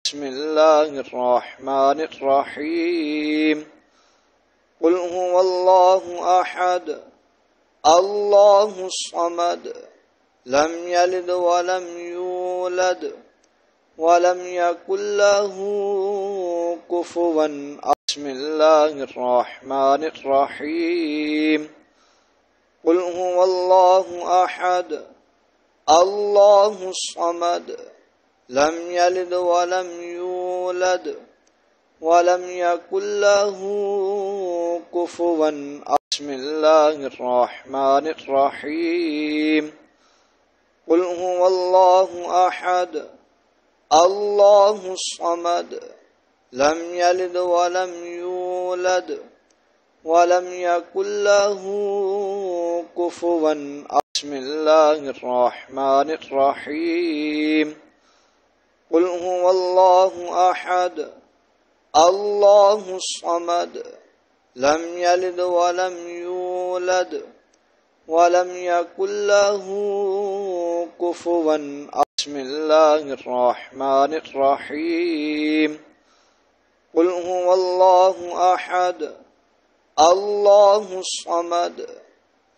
بسم الله الرحمن الرحيم قل هو الله أحد الله الصمد لم يلد ولم يولد ولم يكن له كفوا بسم الله الرحمن الرحيم قل هو الله أحد الله الصمد لم يلد ولم يولد ولم يكن له كفوا بسم الله الرحمن الرحيم قل هو الله أحد الله الصمد لم يلد ولم يولد ولم يكن له كفوا بسم الله الرحمن الرحيم قل هو الله أحد الله الصمد لم يلد ولم يولد ولم يكن له كفوا بسم الله الرحمن الرحيم قل هو الله أحد الله الصمد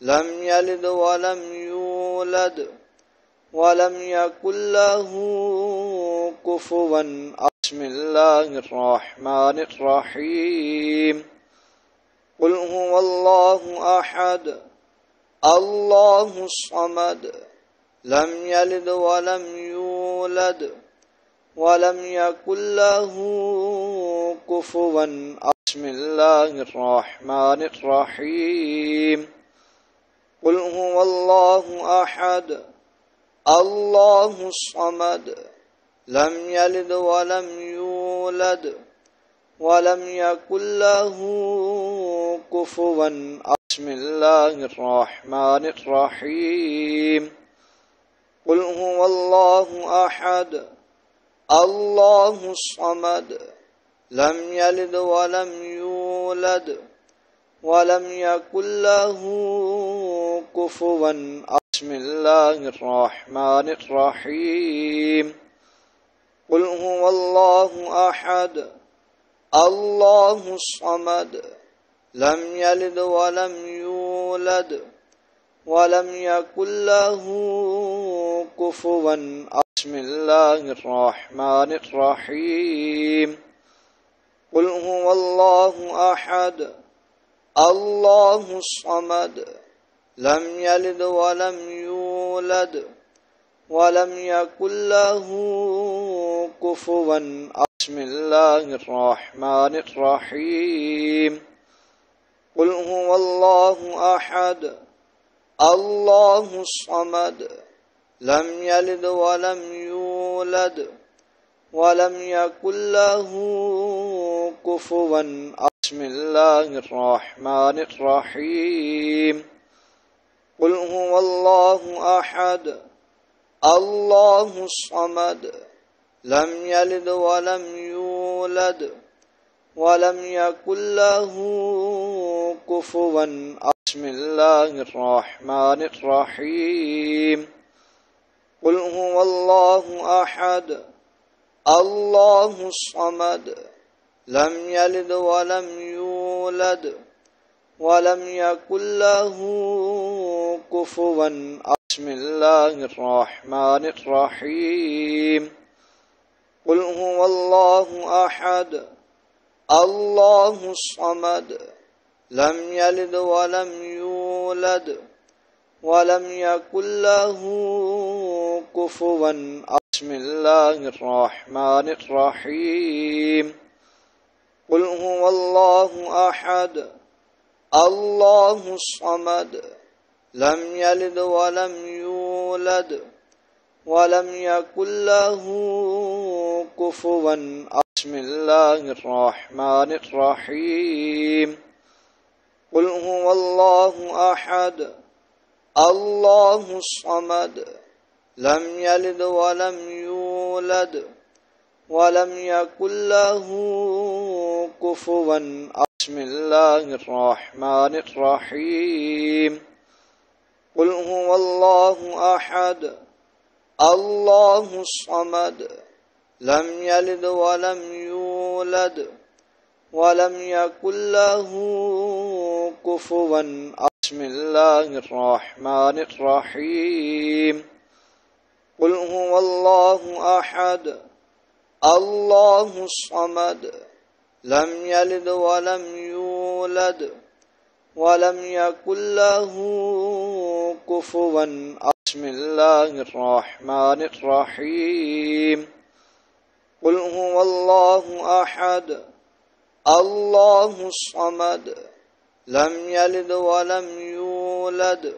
لم يلد ولم يولد ولم يكن له كفوا بسم الله الرحمن الرحيم قل هو الله أحد الله الصمد لم يلد ولم يولد ولم يكن له كفوا بسم الله الرحمن الرحيم قل هو الله أحد الله الصمد لم يلد ولم يولد ولم يكن له كفوا بسم الله الرحمن الرحيم قل هو الله أحد الله الصمد لم يلد ولم يولد ولم يكن له كفوا بسم الله الرحمن الرحيم قل هو الله أحد الله الصمد لم يلد ولم يولد ولم يكن له كفوا بسم الله الرحمن الرحيم قل هو الله أحد الله الصمد لم يلد ولم يولد ولم يكن له كفوا بسم الله الرحمن الرحيم قل هو الله أحد الله الصمد لم يلد ولم يولد ولم يكن له كفوا بسم الله الرحمن الرحيم قل هو الله أحد الله الصمد لم يلد ولم يولد ولم يكن له كفوا بسم الله الرحمن الرحيم قل هو الله أحد الله الصمد لم يلد ولم يولد ولم يكن له كفوا بسم الله الرحمن الرحيم قل هو الله أحد الله الصمد لم يلد ولم يولد ولم يكن له كفوا بسم الله الرحمن الرحيم قل هو الله أحد الله الصمد لم يلد ولم يولد ولم يكن له كفوا بسم الله الرحمن الرحيم قل هو الله أحد الله الصمد لم يلد ولم يولد ولم يكن له كفوا بسم الله الرحمن الرحيم قل هو الله أحد الله الصمد لم يلد ولم يولد ولم يكن له كفوا أحد. بسم الله الرحمن الرحيم. قل هو الله أحد الله الصمد لم يلد ولم يولد ولم يكن له كفوا أحد. بسم الله الرحمن الرحيم. قل هو الله أحد الله الصمد لم يلد ولم يولد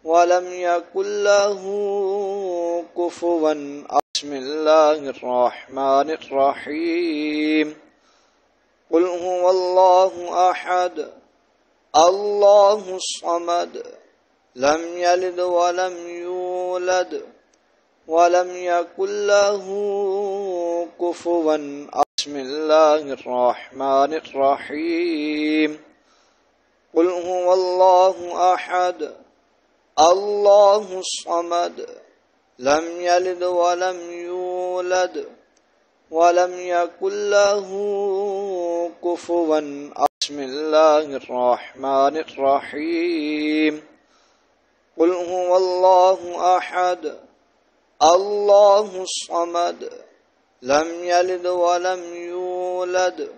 ولم يكن له كفوا أحد. بسم الله الرحمن الرحيم. قل هو الله أحد الله الصمد لم يلد ولم يولد ولم يكن له كفوا أحد. بسم الله الرحمن الرحيم. قل هو الله أحد الله الصمد لم يلد ولم يولد ولم يكن له كفوا أحد. بسم الله الرحمن الرحيم. قل هو الله أحد الله الصمد لم يلد ولم يولد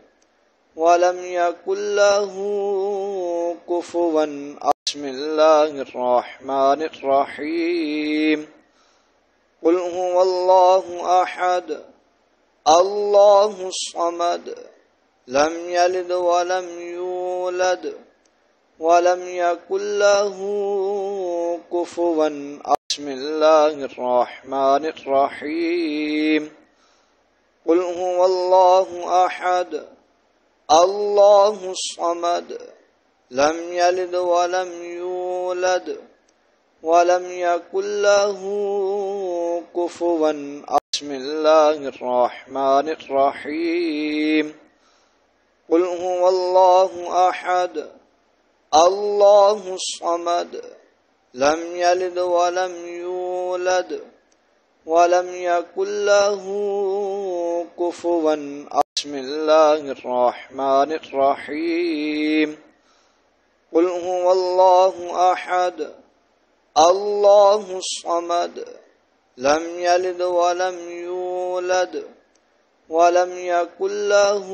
ولم يكن له كفوا أحد. بسم الله الرحمن الرحيم. قل هو الله أحد الله الصمد لم يلد ولم يولد ولم يكن له كفوا أحد. بسم الله الرحمن الرحيم. قل هو الله أحد الله الصمد لم يلد ولم يولد ولم يكن له كفوا أحد. بسم الله الرحمن الرحيم. قل هو الله أحد الله الصمد لم يلد ولم يولد ولم يكن له كفوا أحد. بسم الله الرحمن الرحيم. قل هو الله أحد الله الصمد لم يلد ولم يولد ولم يكن له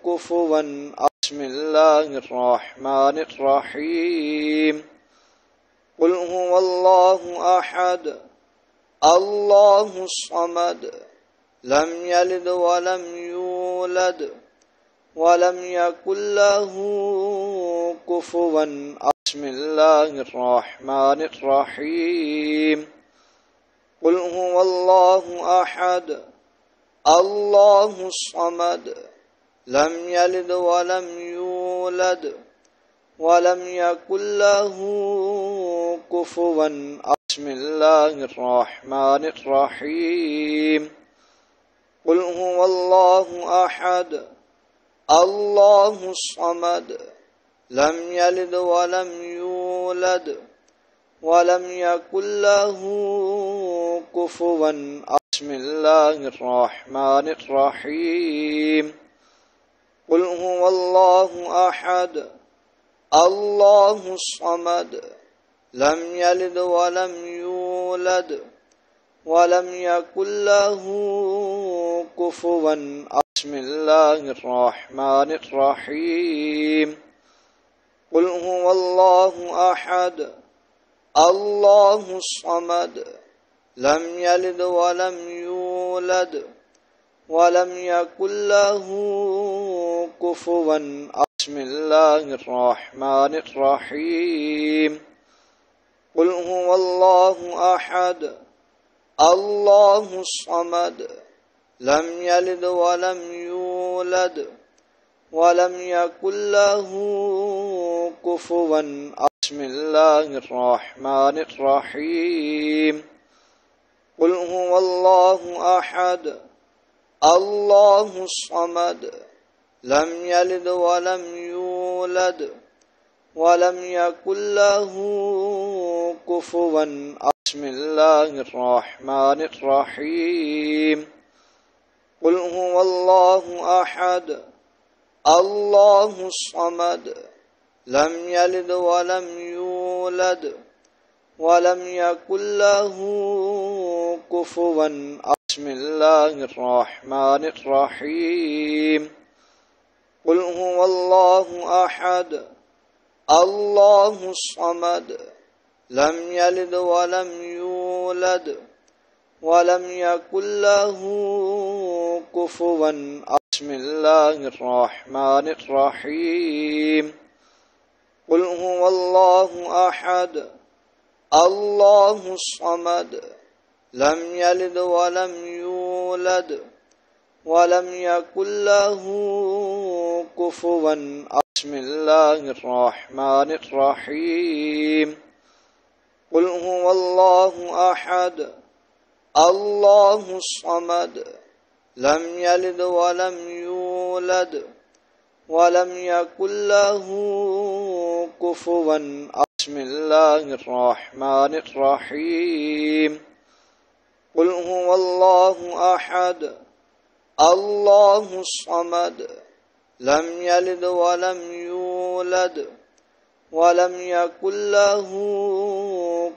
كفوا أحد. بسم الله الرحمن الرحيم. قل هو الله أحد الله الصمد لم يلد ولم يولد ولم يكن له كفوا أحد. بسم الله الرحمن الرحيم. قل هو الله أحد الله الصمد لم يلد ولم يولد ولم يكن له كفوا أحد. بسم الله الرحمن الرحيم. قل هو الله أحد الله الصمد لم يلد ولم يولد ولم يكن له كفوا أحد. بسم الله الرحمن الرحيم. قل هو الله أحد الله الصمد لم يلد ولم يولد ولم يكن له كفوا أحد. بسم الله الرحمن الرحيم. قل هو الله أحد الله الصمد لم يلد ولم يولد ولم يكن له كفوا أحد. بسم الله الرحمن الرحيم. قل هو الله أحد الله الصمد لم يلد ولم يولد ولم يكن له كفوا أحد. بسم الله الرحمن الرحيم. قل هو الله أحد الله الصمد لم يلد ولم يولد ولم يكن له كفوا أحد. بسم الله الرحمن الرحيم. قل هو الله أحد الله الصمد لم يلد ولم يولد ولم يكن له كفوا بسم الله الرحمن الرحيم قل هو الله أحد الله الصمد لم يلد ولم يولد ولم يكن له كفوا بسم الله الرحمن الرحيم قل هو الله أحد الله الصمد لم يلد ولم يولد ولم يكن له كفوا بسم الله الرحمن الرحيم قل هو الله أحد الله الصمد لم يلد ولم يولد ولم يكن له كفوا بسم الله الرحمن الرحيم قل هو الله أحد الله الصمد لم يلد ولم يولد ولم يكن له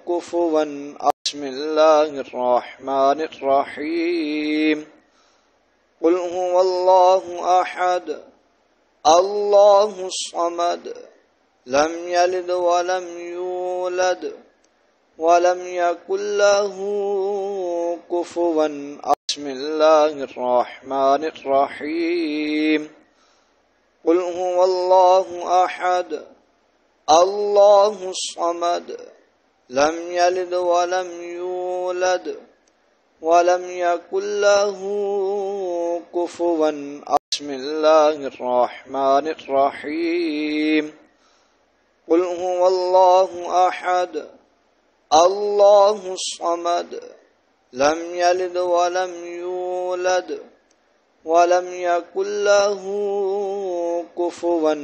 كفوا بسم الله الرحمن الرحيم قل هو الله أحد الله الصمد لم يلد ولم يولد ولم يكن له كفوا بسم الله الرحمن الرحيم قل هو الله أحد الله الصمد لم يلد ولم يولد ولم يكن له كفوا بسم الله الرحمن الرحيم قل هو الله أحد الله الصمد لم يلد ولم يولد ولم يكن له كفوا